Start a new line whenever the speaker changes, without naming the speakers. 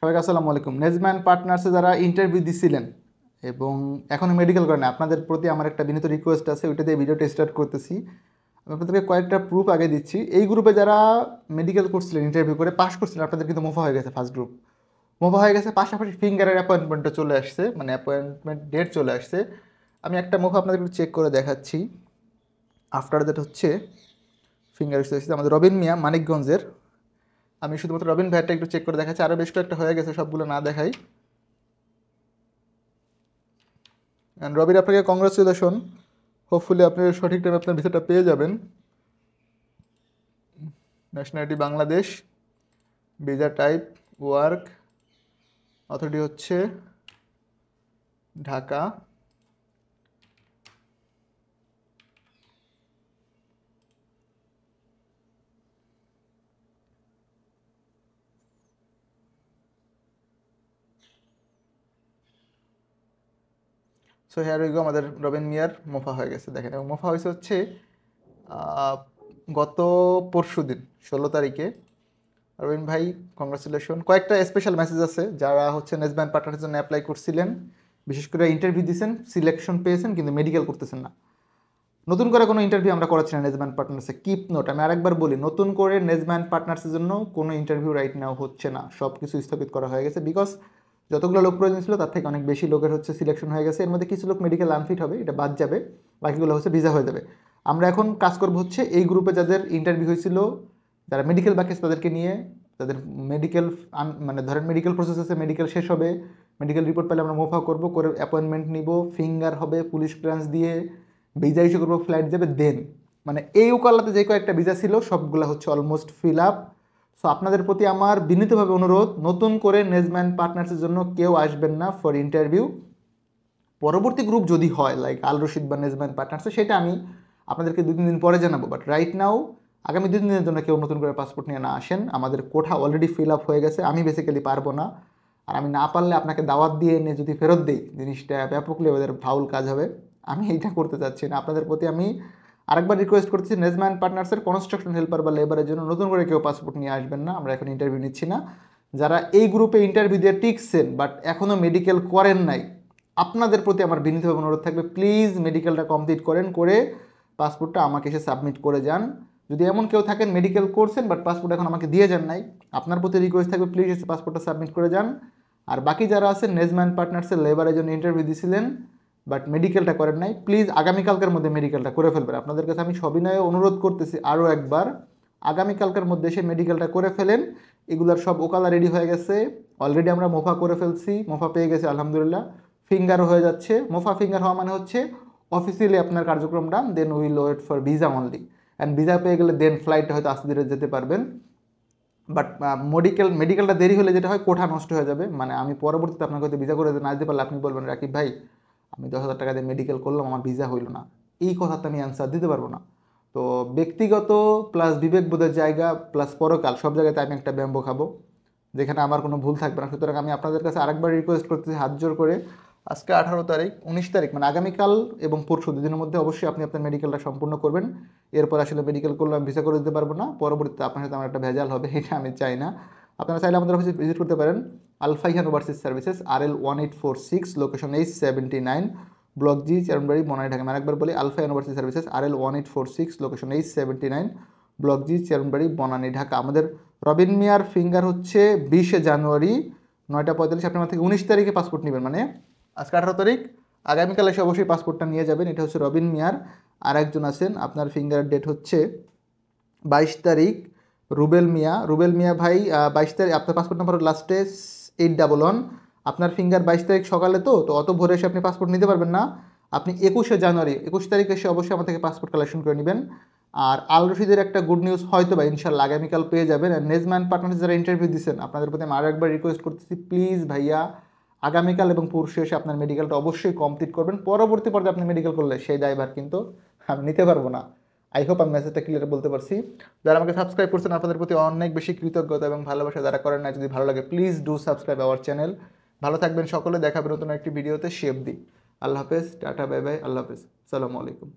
সবাইকে আসসালামু আলাইকুম। নেজম্যান পার্টনার্সে যারা ইন্টারভিউ দিছিলেন এবং এখনও মেডিকেল করেন, আপনাদের প্রতি আমার একটা বিনীত রিকোয়েস্ট আছে, ওইটা দিয়ে ভিডিওটা স্টার্ট করতেছি। আমি আপনাদেরকে কয়েকটা প্রুফ আগে দিচ্ছি। এই গ্রুপে যারা মেডিকেল করছিলেন, ইন্টারভিউ করে পাস করছিলেন, আপনাদের কিন্তু মোফা হয়ে গেছে। ফার্স্ট গ্রুপ মোফা হয়ে গেছে, পাশাপাশি ফিঙ্গারের অ্যাপয়েন্টমেন্টটা চলে আসছে, মানে অ্যাপয়েন্টমেন্ট ডেট চলে আসছে। আমি একটা মোফা আপনাদের একটু চেক করে দেখাচ্ছি। আফটার দ্যাট হচ্ছে ফিঙ্গার এসেছে আমাদের রবিন মিয়া মানিকগঞ্জের। আমি শুধুমাত্র রবিন ভাইয়ারটা একটু চেক করে দেখাচ্ছি, আরও বেশ কয়েকটা হয়ে গেছে, সবগুলো না দেখাই। অ্যান্ড রবির আপনাকে কংগ্রাচুলেশন, হোপফুলি আপনি সঠিক টাইমে আপনার ভিসাটা পেয়ে যাবেন। Nationality Bangladesh, visa type work, authority হচ্ছে Dhaka. So here we go, আমাদের রবিন মিয়ার মোফা হয়ে গেছে দেখেন। এবং মোফা হয়েছে হচ্ছে গত পরশু দিন 16 তারিখে। রবিন ভাই কংগ্রাচুলেশন। কয়েকটা স্পেশাল মেসেজ আছে যারা হচ্ছে নেজব্যান্ড পার্টনারের জন্য অ্যাপ্লাই করছিলেন, বিশেষ করে ইন্টারভিউ দিয়েছেন, সিলেকশন পেয়েছেন কিন্তু মেডিকেল করতেছেন না। নতুন করে কোনো ইন্টারভিউ আমরা করাচ্ছি না নেজব্যান্ড পার্টনার্সে। কিপ নোট, আমি আরেকবার বলি, নতুন করে নেজব্যান্ড পার্টনার্সের জন্য কোনো ইন্টারভিউ রাইট নাও হচ্ছে না, সব কিছু স্থগিত করা হয়ে গেছে। বিকজ যতগুলো লোক প্রয়োজন ছিল তার থেকে অনেক বেশি লোকের হচ্ছে সিলেকশন হয়ে গেছে। এর মধ্যে কিছু লোক মেডিকেল আনফিট হবে, এটা বাদ যাবে, বাকিগুলো হচ্ছে ভিসা হয়ে যাবে। আমরা এখন কাজ করবো হচ্ছে এই গ্রুপে যাদের ইন্টারভিউ হয়েছিল, যারা মেডিকেল বাকি তাদেরকে নিয়ে, তাদের মেডিকেল মানে ধরেন মেডিকেল প্রসেস আছে, মেডিকেল শেষ হবে, মেডিকেল রিপোর্ট পেলে আমরা মোফা করবো, করে অ্যাপয়েন্টমেন্ট নিব, ফিঙ্গার হবে, পুলিশ ক্লিয়ারেন্স দিয়ে ভিসা ইস্যু করবো, ফ্লাইট যাবে। দেন মানে এই ওকালাতে যে কয়েকটা ভিসা ছিল সবগুলো হচ্ছে অলমোস্ট ফিল আপ। সো আপনাদের প্রতি আমার বিনীতভাবে অনুরোধ, নতুন করে নেজম্যান পার্টনার্সের জন্য কেউ আসবেন না ফর ইন্টারভিউ। পরবর্তী গ্রুপ যদি হয় লাইক আল রশিদ বা নেজম্যান পার্টনার্সে, সেটা আমি আপনাদেরকে 2-3 দিন পরে জানাবো। বাট রাইট নাও আগামী 2-3 দিনের জন্য কেউ নতুন করে পাসপোর্ট নিয়ে না আসেন। আমাদের কোঠা অলরেডি ফিল আপ হয়ে গেছে, আমি বেসিক্যালি পারবো না। আর আমি না পারলে আপনাকে দাওয়াত দিয়ে এনে যদি ফেরত দিই, জিনিসটা ব্যাপকলি ওদের ফাউল কাজ হবে। আমি এইটা করতে চাচ্ছি না। আপনাদের প্রতি আমি আরেকবার রিকোয়েস্ট করতেছি, নেজম্যান পার্টনার্সের কনস্ট্রাকশন হেল্পার বা লেবারের জন্য নতুন করে কেউ পাসপোর্ট নিয়ে আসবেন না। আমরা এখন ইন্টারভিউ নিচ্ছি না। যারা এই গ্রুপে ইন্টারভিউ দিয়ে টিকছেন বাট এখনও মেডিকেল করেন নাই, আপনাদের প্রতি আমার বিনীতভাবে অনুরোধ থাকবে, প্লিজ মেডিকেলটা কমপ্লিট করেন, করে পাসপোর্টটা আমাকে এসে সাবমিট করে যান। যদি এমন কেউ থাকেন মেডিকেল করছেন বাট পাসপোর্ট এখন আমাকে দিয়ে যান নাই, আপনার প্রতি রিকোয়েস্ট থাকবে, প্লিজ এসে পাসপোর্টটা সাবমিট করে যান। আর বাকি যারা আছেন নেজম্যান পার্টনার্সের লেবারের জন্য ইন্টারভিউ দিয়েছিলেন বাট মেডিকেলটা করেন নাই, প্লিজ আগামীকালকের মধ্যে মেডিকেলটা করে ফেলবেন। আপনাদের কাছে আমি সবিনয়ে অনুরোধ করতেছি আরও একবার, আগামীকালকের মধ্যে এসে মেডিকেলটা করে ফেলেন। এগুলার সব ওকালা রেডি হয়ে গেছে, অলরেডি আমরা মোফা করে ফেলছি, মোফা পেয়ে গেছে আলহামদুলিল্লাহ, ফিঙ্গারও হয়ে যাচ্ছে। মোফা ফিঙ্গার হওয়া মানে হচ্ছে অফিসিয়ালি আপনার কার্যক্রম done, then will wait for visa only. And visa পেয়ে গেলে দেন ফ্লাইটটা হয়তো আস্তে ধীরে যেতে পারবেন। বাট মেডিকেলটা দেরি হলে যেটা হয়, কোঠা নষ্ট হয়ে যাবে। মানে আমি পরবর্তীতে আপনাকে হয়তো ভিসা করে না দিতে পারলে আপনি বলবেন, রাকিব ভাই আমি 10,000 টাকা দিয়ে মেডিকেল করলাম, আমার ভিসা হইল না। এই কথাটা আমি অ্যান্সার দিতে পারবো না। তো ব্যক্তিগত প্লাস বিবেকবোধের জায়গা প্লাস পরকাল সব জায়গাতে আমি একটা ব্যাম্বো খাবো, যেখানে আমার কোনো ভুল থাকবে না। সুতরাং আমি আপনাদের কাছে আরেকবার রিকোয়েস্ট করতেছি হাত জোর করে, আজকে 18 তারিখ, 19 তারিখ মানে আগামীকাল এবং পরশু দুদিনের মধ্যে অবশ্যই আপনি আপনার মেডিকেলটা সম্পূর্ণ করবেন। এরপর আসলে মেডিকেল করলে আমি ভিসা করে দিতে পারবো না, পরবর্তীতে আপনার সাথে আমার একটা ভেজাল হবে, এটা আমি চাই না। আপনারা চাইলে আমাদের অফিসে ভিজিট করতে পারেন। Alfaihan overseas services, RL 1846, location H79, block G, Chairmanbari, Banani, Dhaka. আমি একবার বলি, Alfaihan overseas services, RL 1846, location H79, block G, Chairmanbari, Banani, Dhaka. আমাদের রবিন মিয়ার ফিঙ্গার হচ্ছে 20 জানুয়ারি 9টা 45। আপনি আমার থেকে 19 তারিখে পাসপোর্ট নেবেন, মানে আজকে 18 তারিখ, আগামীকাল এসে অবশ্যই পাসপোর্টটা নিয়ে যাবেন। এটা হচ্ছে রবিন মিয়ার। আর একজন আছেন, আপনার ফিঙ্গার ডেট হচ্ছে 22 তারিখ, রুবেল মিয়া। রুবেল মিয়া ভাই 22 তারিখ, আপনার পাসপোর্ট নাম্বার লাস্টে 811। আপনার ফিঙ্গার 22 তারিখ সকালে, তো অত ভোরে এসে আপনি পাসপোর্ট নিতে পারবেন না। আপনি 21 জানুয়ারি 21 তারিখ এসে অবশ্যই আমার থেকে পাসপোর্ট কালেকশন করে নেবেন। আর আল রশিদের একটা গুড নিউজ হয়তো বা ইনশাল্লাহ আগামীকাল পেয়ে যাবেন। আর নেজম্যান পার্টনার্স যারা ইন্টারভিউ দিচ্ছেন, আপনাদের প্রতি আমি আরও একবার রিকোয়েস্ট করতেছি, প্লিজ ভাইয়া আগামীকাল এবং পরশু এসে আপনার মেডিকেলটা অবশ্যই কমপ্লিট করবেন। পরবর্তী পর্যায়ে আপনি মেডিকেল করলে সেই দায়ভার কিন্তু আমি নিতে পারবো না। আই হোপ আমি মেসেজটা ক্লিয়ার বলতে পারছি। যারা আমাকে সাবস্ক্রাইব করছেন আপনাদের প্রতি অনেক বেশি কৃতজ্ঞতা এবং ভালোবাসা। যারা করেন না, যদি ভালো লাগে please do subscribe our channel. ভালো থাকবেন সকলে, দেখাবেন নতুন একটি ভিডিওতে। শেপ দি, আল্লাহ হাফেজ, টাটা, বাই বাই, আল্লাহ হাফেজ, সালামু আলাইকুম।